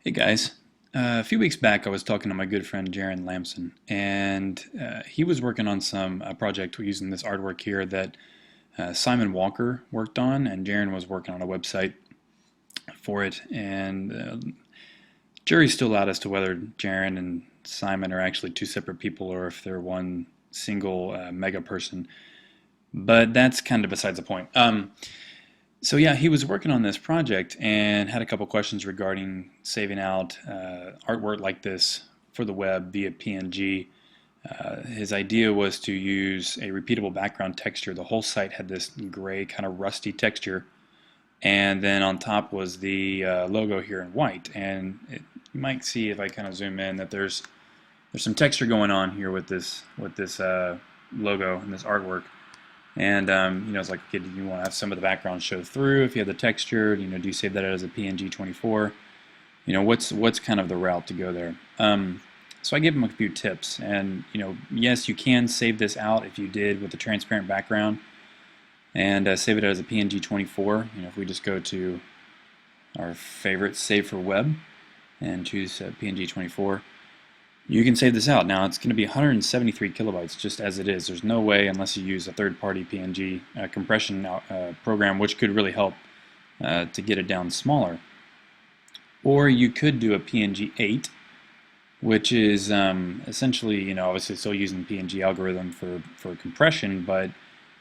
Hey guys, a few weeks back I was talking to my good friend Jaron Lamson, and he was working on some project using this artwork here that Simon Walker worked on, and Jaron was working on a website for it. And jury's still out as to whether Jaron and Simon are actually two separate people or if they're one single mega person. But that's kind of besides the point. So yeah, he was working on this project and had a couple questions regarding saving out artwork like this for the web via PNG. His idea was to use a repeatable background texture. The whole site had this gray kind of rusty texture, and then on top was the logo here in white. And you might see if I kind of zoom in that there's some texture going on here with this logo and this artwork. And it's like, okay, do you want to have some of the background show through? If you have the texture, do you save that as a PNG-24? What's kind of the route to go there? So I gave him a few tips, and yes, you can save this out if you did with the transparent background, and save it as a PNG-24. If we just go to our favorite Save for Web and choose PNG-24. You can save this out. Now it's going to be 173 kilobytes just as it is. There's no way, unless you use a third-party PNG compression program, which could really help to get it down smaller. Or you could do a PNG-8, which is essentially, obviously still using PNG algorithm for compression, but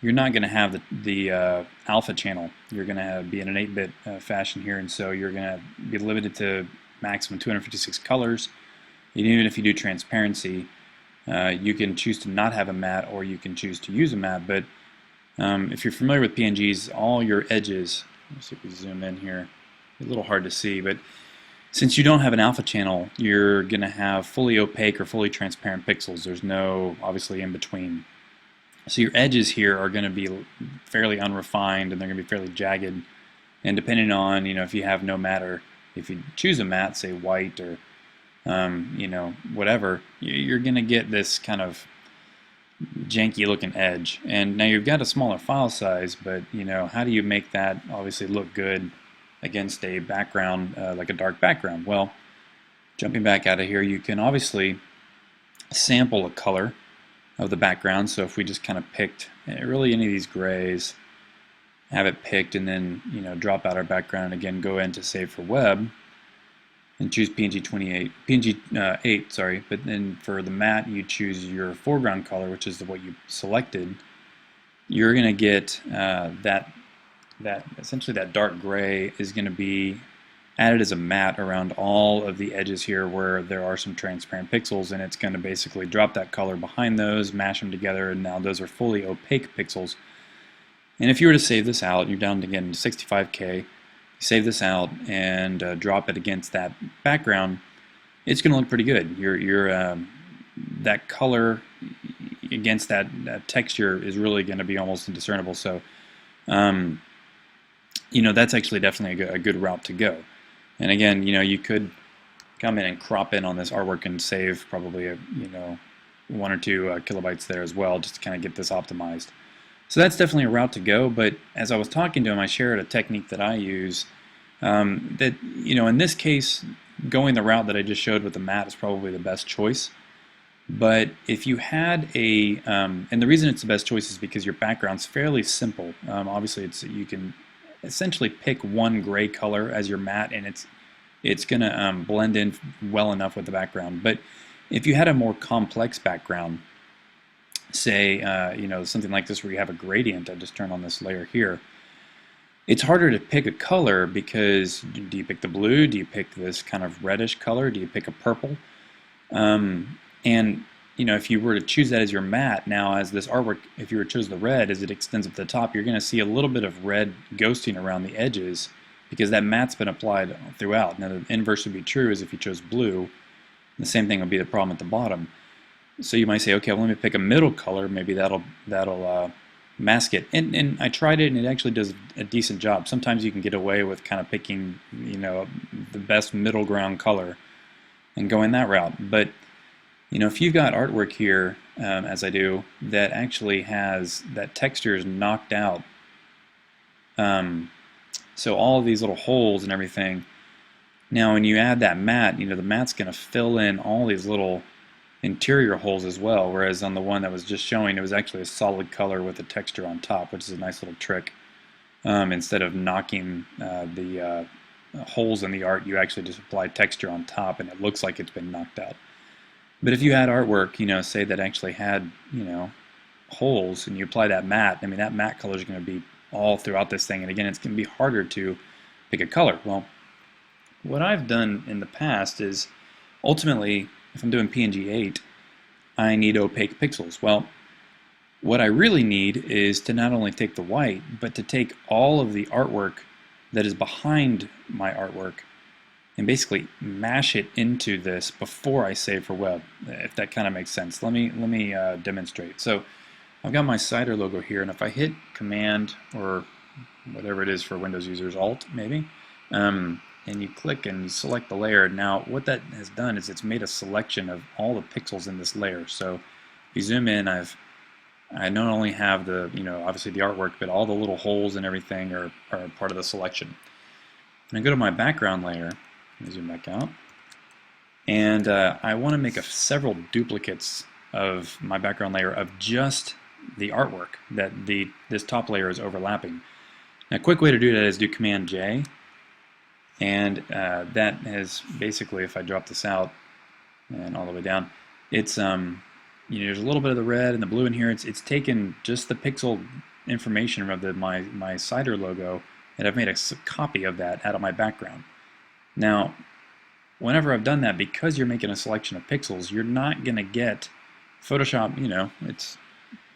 you're not going to have the alpha channel. You're going to be in an 8-bit fashion here, and so you're going to be limited to maximum 256 colors. Even if you do transparency, you can choose to not have a matte, or you can choose to use a matte. But if you're familiar with PNGs, all your edges, let's see if we zoom in here, a little hard to see, but since you don't have an alpha channel, you're going to have fully opaque or fully transparent pixels. There's no, obviously, in between. So your edges here are going to be fairly unrefined, and they're going to be fairly jagged. And depending on, if you have no matte, or if you choose a matte, say white or whatever, you're going to get this kind of janky looking edge. And now you've got a smaller file size, but how do you make that obviously look good against a background like a dark background? Well, jumping back out of here, you can obviously sample a color of the background. So if we just kind of picked really any of these grays, have it picked, and then drop out our background, and again go into Save for Web and choose PNG-8, sorry, but then for the matte you choose your foreground color, which is what you selected. You're going to get essentially that dark gray is going to be added as a matte around all of the edges here where there are some transparent pixels, and it's going to basically drop that color behind those, mash them together, and now those are fully opaque pixels. And if you were to save this out, you're down again to 65K. Save this out and drop it against that background, it's going to look pretty good. That color against that texture is really going to be almost indiscernible. So, that's actually definitely a good route to go. And again, you could come in and crop in on this artwork and save probably 1 or 2 kilobytes there as well, just to kind of get this optimized. So that's definitely a route to go, but as I was talking to him, I shared a technique that I use that, in this case, going the route that I just showed with the matte is probably the best choice. But if you had and the reason it's the best choice is because your background's fairly simple. Obviously, you can essentially pick one gray color as your matte, and it's going to blend in well enough with the background. But if you had a more complex background, say, something like this where you have a gradient, I just turn on this layer here, it's harder to pick a color because do you pick the blue? Do you pick this kind of reddish color? Do you pick a purple? And if you were to choose that as your matte, now as this artwork, if you were to choose the red, as it extends up to the top, you're going to see a little bit of red ghosting around the edges because that matte's been applied throughout. Now the inverse would be true is if you chose blue, the same thing would be the problem at the bottom. So you might say, okay, well, let me pick a middle color. Maybe that'll mask it. And I tried it, and it actually does a decent job. Sometimes you can get away with kind of picking, the best middle ground color and going that route. But if you've got artwork here, as I do, that actually has that texture is knocked out, so all of these little holes and everything Now when you add that matte, the matte's going to fill in all these little interior holes as well, whereas on the one that was just showing, it was actually a solid color with a texture on top, which is a nice little trick. Instead of knocking the holes in the art, you actually just apply texture on top and it looks like it's been knocked out. But if you had artwork, say that actually had, holes, and you apply that matte, that matte color is going to be all throughout this thing, and again, it's going to be harder to pick a color. Well, what I've done in the past is, ultimately, if I'm doing PNG-8, I need opaque pixels. Well, what I really need is to not only take the white, but to take all of the artwork that is behind my artwork and basically mash it into this before I save for web, if that kind of makes sense. Let me demonstrate. So I've got my cider logo here, and if I hit Command or whatever it is for Windows users, Alt maybe, and you click and you select the layer. Now what that has done is it's made a selection of all the pixels in this layer. So if you zoom in, I not only have the, obviously the artwork, but all the little holes and everything are part of the selection. And I go to my background layer, let me zoom back out, and I want to make several duplicates of my background layer of just the artwork that this top layer is overlapping. Now, a quick way to do that is do Command J, and that has basically, if I drop this out and all the way down, it's there's a little bit of the red and the blue in here. It's taken just the pixel information of my cider logo, and I've made a copy of that out of my background. Now, whenever I've done that, because you're making a selection of pixels, you're not going to get Photoshop. It's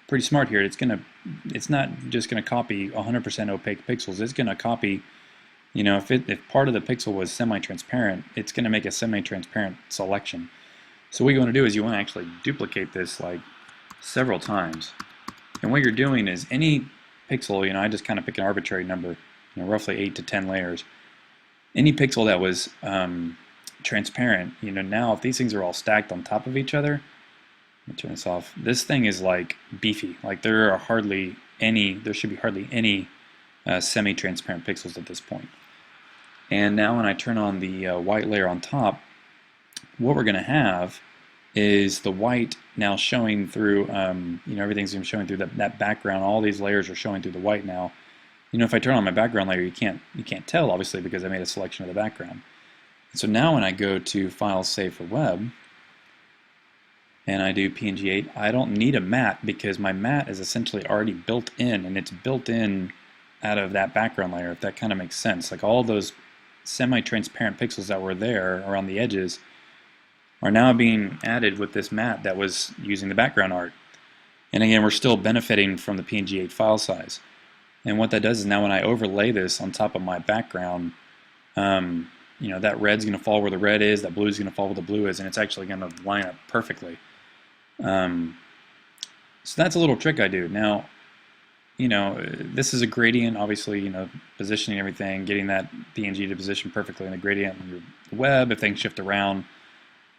pretty smart here. It's not just going to copy 100% opaque pixels. It's going to copy, if part of the pixel was semi-transparent, it's going to make a semi-transparent selection. So what you want to do is you want to actually duplicate this like several times. And what you're doing is any pixel, I just kind of pick an arbitrary number, roughly 8 to 10 layers. Any pixel that was transparent, now if these things are all stacked on top of each other, let me turn this off. This thing is like beefy. Like there should be hardly any semi-transparent pixels at this point. And now when I turn on the white layer on top, what we're going to have is the white now showing through, everything's showing through that background. All these layers are showing through the white now. If I turn on my background layer, you can't tell, obviously, because I made a selection of the background. So now when I go to File, Save for Web, and I do PNG-8, I don't need a matte because my matte is essentially already built in, and it's built in out of that background layer, if that kind of makes sense. Like all those semi-transparent pixels that were there around the edges are now being added with this matte that was using the background art. And again, we're still benefiting from the PNG-8 file size. And what that does is now when I overlay this on top of my background, that red's going to fall where the red is, that blue is going to fall where the blue is, and it's actually going to line up perfectly. So that's a little trick I do. Now, this is a gradient, obviously, positioning everything, getting that PNG to position perfectly in the gradient on your web. If things shift around,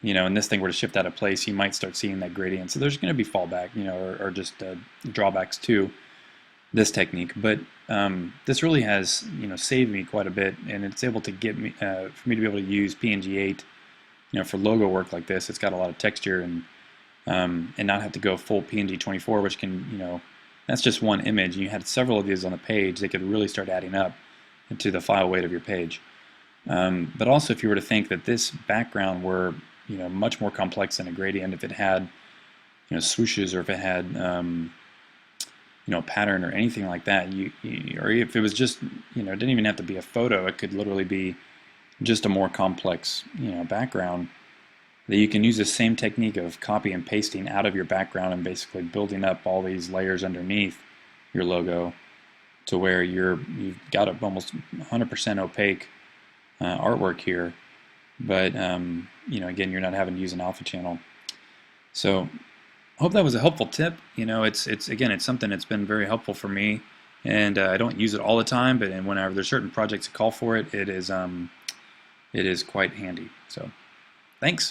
and this thing were to shift out of place, you might start seeing that gradient. So there's going to be fallback, or just drawbacks to this technique. But this really has, saved me quite a bit, and it's able to get me, for me to be able to use PNG-8, for logo work like this. It's got a lot of texture and not have to go full PNG-24, which can, that's just one image. You had several of these on the page. They could really start adding up to the file weight of your page. But also, if you were to think that this background were much more complex than a gradient, if it had swooshes, or if it had a pattern or anything like that, or if it was just it didn't even have to be a photo, it could literally be just a more complex background, that you can use the same technique of copy and pasting out of your background and basically building up all these layers underneath your logo to where you've got almost 100% opaque artwork here, but again, you're not having to use an alpha channel. So I hope that was a helpful tip. It's something that's been very helpful for me, and I don't use it all the time, but whenever there's certain projects that call for it, it is quite handy. So thanks.